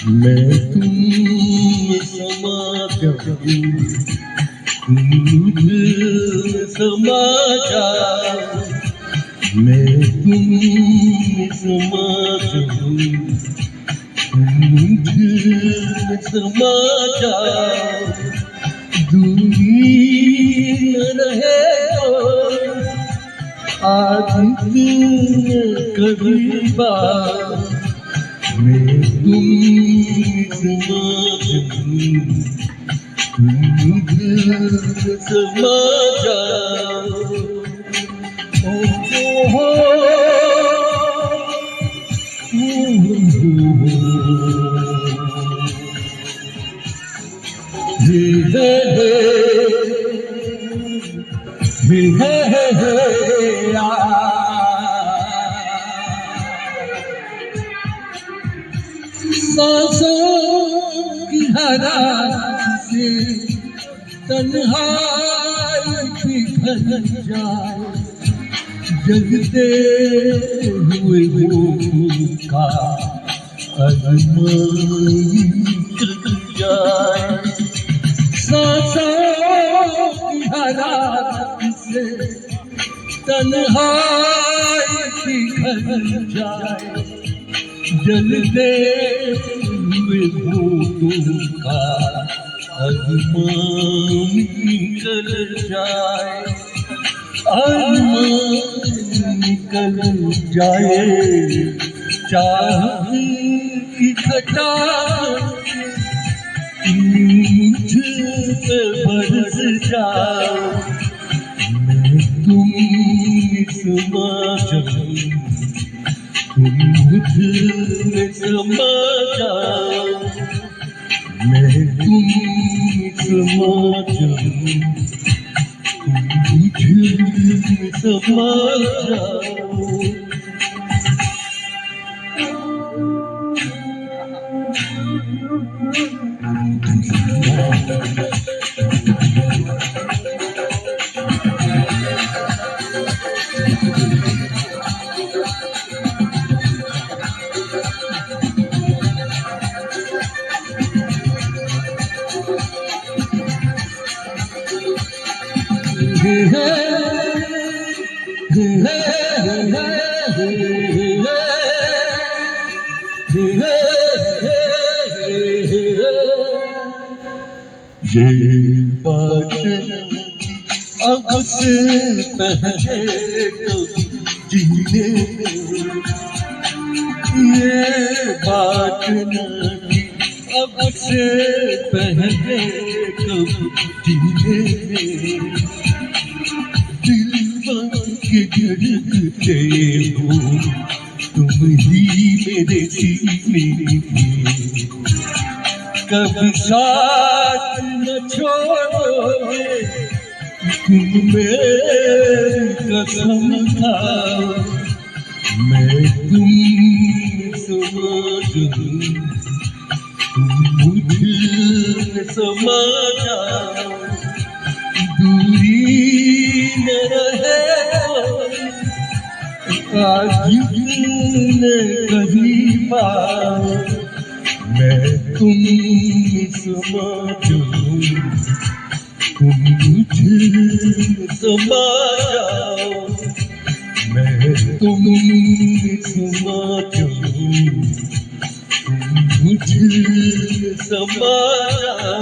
मैं तुम में समा जाऊं, तुम मुझ में समा जाओ। मैं तुम में समा जाऊं, तुम मुझ में समा जाओ। दूरी न रहे तो आज कभी बार मैं तुम समा जाऊं, तुम मुझ समा जाओ। ओ सांसों की हरारत से तन्हाई पिघल जाए, जगते हुए वो का अरमान टूट जाए। सांसों की हरारत से तन्हाई पिघल जाए, जलते हुए भूतों का अरमान निकल जाए, अरमान निकल जाए। चाह की घटा मुझ पे बरस जाओ। मैं तुम समा जाऊं, तुम मुझ में समा जाओ। मैं तुम समा जाऊं, तुम मुझ में समा जाओ। ये बात अब से पहले तो जीने में, ये बात नहीं अब से पहले तो जीने में। दिल के धड़कते हो तुम ही मेरे सीने में, कभी साथ न छोड़ोगे तुम मेरी कसम खाओ। मैं तुम समा जाऊं, तुम मुझ में समा जाओ। दूरी न रहे आज न कभी बार मैं तुम समा जाऊं, तुम मुझ में समा जाओ। मैं तुम समा जाऊं, तुम मुझ में समा जाओ।